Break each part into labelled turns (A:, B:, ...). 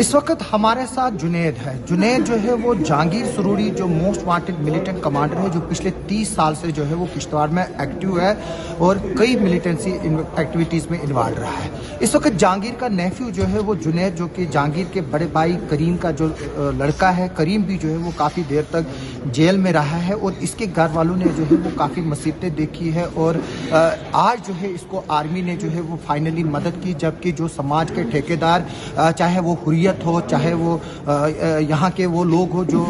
A: इस वक्त हमारे साथ जुनैद है। जुनैद जो है वो जहांगीर सुरूरी जो मोस्ट वांटेड मिलिटेंट कमांडर है, जो पिछले 30 साल से जो है वो किश्तवाड़ में एक्टिव है और कई मिलिटेंसी एक्टिविटीज़ में इन्वॉल्व रहा है। इस वक्त जहांगीर का नेफ्यू जो है वो जुनैद, जो कि जहांगीर के बड़े भाई करीम का जो लड़का है, करीम भी जो है वो काफ़ी देर तक जेल में रहा है और इसके घर वालों ने जो है वो काफ़ी मुसीबतें देखी है और आज जो है इसको आर्मी ने जो है वो फाइनली मदद की, जबकि जो समाज के ठेकेदार, चाहे वो हुर्रियत हो, चाहे वो यहाँ के वो लोग हो जो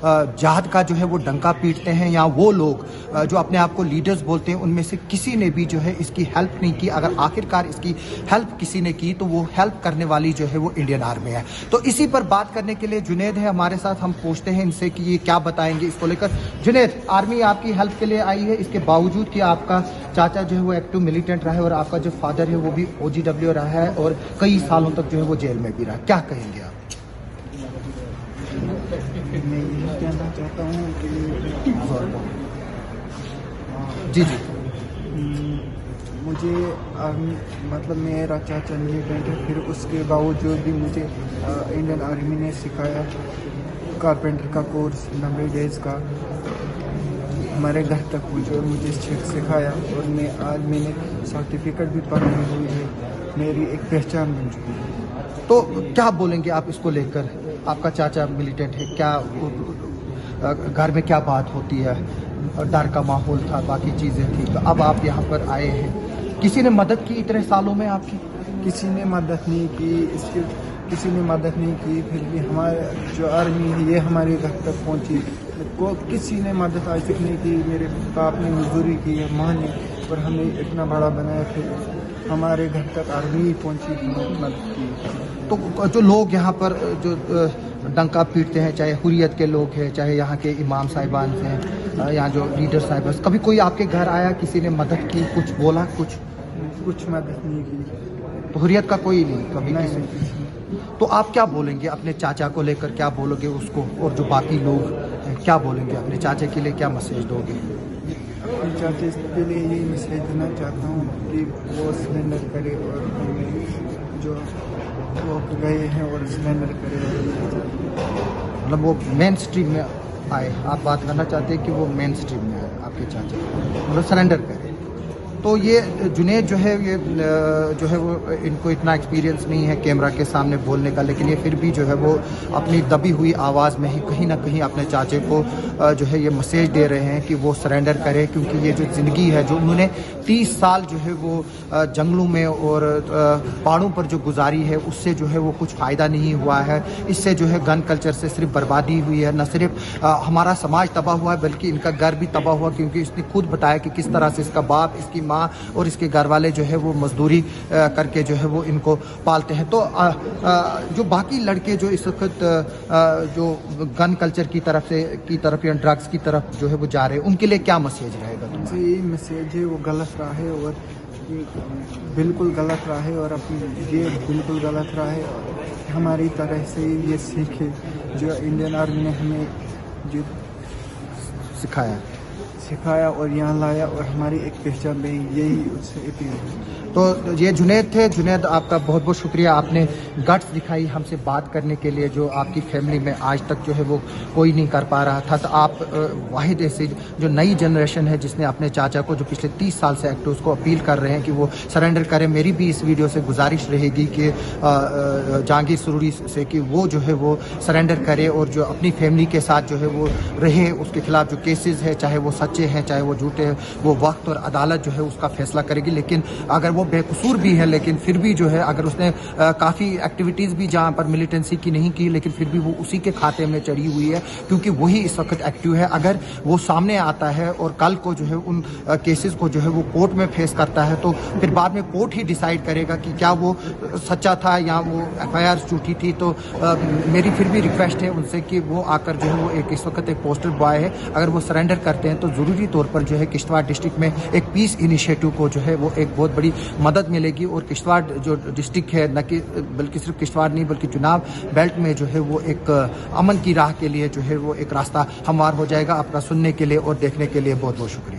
A: जहाद का जो है वो डंका पीटते हैं, या वो लोग जो अपने आप को लीडर्स बोलते हैं, उनमें से किसी ने भी जो है इसकी हेल्प नहीं की। अगर आखिरकार इसकी हेल्प किसी ने की तो वो हेल्प करने वाली जो है वो इंडियन आर्मी है। तो इसी पर बात करने के लिए जुनैद है हमारे साथ। हम पूछते हैं इनसे कि ये क्या बताएंगे इसको लेकर। जुनैद, आर्मी आपकी हेल्प के लिए आई है, इसके बावजूद कि आपका चाचा जो है वो एक्टिव मिलिटेंट रहा है और आपका जो फादर है वो भी OGW रहा है और कई सालों तक जो है वो जेल में भी रहा, क्या कहेंगे आप?
B: मैं यही कहना चाहता हूँ कि
A: जी जी,
B: मुझे मतलब मेरा चाचा मिलिटेंट है, फिर उसके बावजूद भी मुझे इंडियन आर्मी ने सिखाया कारपेंटर का कोर्स 90 डेज का, हमारे घर तक मुझे सिखाया और आज मैंने सर्टिफिकेट भी पढ़ी हुई है, मेरी एक पहचान बन चुकी है।
A: तो क्या बोलेंगे आप इसको लेकर? आपका चाचा मिलिटेंट है, क्या घर में क्या बात होती है? डर का माहौल था, बाकी चीज़ें थी, तो अब आप यहाँ पर आए हैं, किसी ने मदद की इतने सालों में आपकी?
B: किसी ने मदद नहीं की, किसी ने मदद नहीं की, फिर भी हमारे जो आर्मी है ये हमारे घर तक पहुँची, किसी ने मदद आज तक नहीं की। मेरे बाप ने मजदूरी की है, माँ ने, और हमें इतना बड़ा बनाया, फिर हमारे घर तक आर्मी पहुँची, मदद की।
A: तो जो लोग यहाँ पर जो डंका पीटते हैं, चाहे हुर्रियत के लोग हैं, चाहे यहाँ के इमाम साहिबान हैं, यहाँ जो लीडर साहिबान, कभी कोई आपके घर आया, किसी ने मदद की, कुछ बोला?
B: कुछ मदद नहीं की।
A: तो हुर्रियत का कोई नहीं कभी?
B: नहीं।
A: तो आप क्या बोलेंगे अपने चाचा को लेकर, क्या बोलोगे उसको? और जो बाकी लोग हैं, क्या बोलेंगे अपने चाचा के लिए, क्या मैसेज दोगे?
B: अपने चाचा के लिए यही मैसेज देना चाहता हूँ कि वो सरेंडर करे और जो वो गए हैं और सरेंडर करे,
A: मतलब वो मेन स्ट्रीम में आए। आप बात करना चाहते हैं कि वो मेन स्ट्रीम में आए आपके चाचा, मतलब सरेंडर करे। तो ये जुनैद जो है, ये जो है वो इनको इतना एक्सपीरियंस नहीं है कैमरा के सामने बोलने का, लेकिन ये फिर भी जो है वो अपनी दबी हुई आवाज़ में ही कहीं ना कहीं अपने चाचे को जो है ये मैसेज दे रहे हैं कि वो सरेंडर करे, क्योंकि ये जो ज़िंदगी है जो उन्होंने 30 साल जो है वो जंगलों में और पहाड़ों पर जो गुजारी है, उससे जो है वो कुछ फ़ायदा नहीं हुआ है। इससे जो है गन कल्चर से सिर्फ बर्बादी हुई है। न सिर्फ हमारा समाज तबाह हुआ है, बल्कि इनका घर भी तबाह हुआ, क्योंकि इसने खुद बताया कि किस तरह से इसका बाप, इसकी माँ और इसके घर वाले जो है वो मजदूरी करके जो है वो इनको पालते हैं। तो जो बाकी लड़के जो इस वक्त जो गन कल्चर की तरफ या ड्रग्स की तरफ जो है वो जा रहे हैं, उनके लिए क्या मैसेज रहेगा?
B: यही मैसेज है, वो गलत राह है और बिल्कुल गलत राह है, और अपनी ये बिल्कुल गलत राह है। हमारी तरह से ये सीखे जो इंडियन आर्मी ने हमें जो सिखाया और यहाँ लाया और हमारी एक पहचान दी, यही उससे अपील है।
A: तो ये जुनैद थे। जुनैद, आपका बहुत बहुत शुक्रिया, आपने गट्स दिखाई हमसे बात करने के लिए, जो आपकी फैमिली में आज तक जो है वो कोई नहीं कर पा रहा था। तो आप वाहिद ऐसी जो नई जनरेशन है जिसने अपने चाचा को, जो पिछले 30 साल से एक्टिव, उसको अपील कर रहे हैं कि वो सरेंडर करें। मेरी भी इस वीडियो से गुजारिश रहेगी कि जहांगीर सुरूरी से कि वो जो है वो सरेंडर करे और जो अपनी फैमिली के साथ जो है वो रहे। उसके खिलाफ जो केसेस है, चाहे वो सच्चे हैं चाहे वो झूठे हैं, वो वक्त और अदालत जो है उसका फैसला करेगी। लेकिन अगर वो बेकसूर भी है, लेकिन फिर भी जो है अगर उसने काफ़ी एक्टिविटीज़ भी जहाँ पर मिलिटेंसी की नहीं की, लेकिन फिर भी वो उसी के खाते में चढ़ी हुई है, क्योंकि वही इस वक्त एक्टिव है। अगर वो सामने आता है और कल को जो है उन केसेस को जो है वो कोर्ट में फेस करता है, तो फिर बाद में कोर्ट ही डिसाइड करेगा कि क्या वो सच्चा था या वो FIR झूठी थी। तो मेरी फिर भी रिक्वेस्ट है उनसे कि वो आकर जो है वो इस वक्त एक पोस्टर बॉय है, अगर वो सरेंडर करते हैं तो ज़रूरी तौर पर जो है किश्तवाड़ डिस्ट्रिक्ट में एक पीस इनिशिएटिव को जो है वो एक बहुत बड़ी मदद मिलेगी। और किश्तवाड़ जो डिस्ट्रिक्ट है, न कि बल्कि सिर्फ किश्तवाड़ नहीं बल्कि चुनाव बेल्ट में जो है वो एक अमन की राह के लिए जो है वो एक रास्ता हमवार हो जाएगा। आपका सुनने के लिए और देखने के लिए बहुत बहुत शुक्रिया।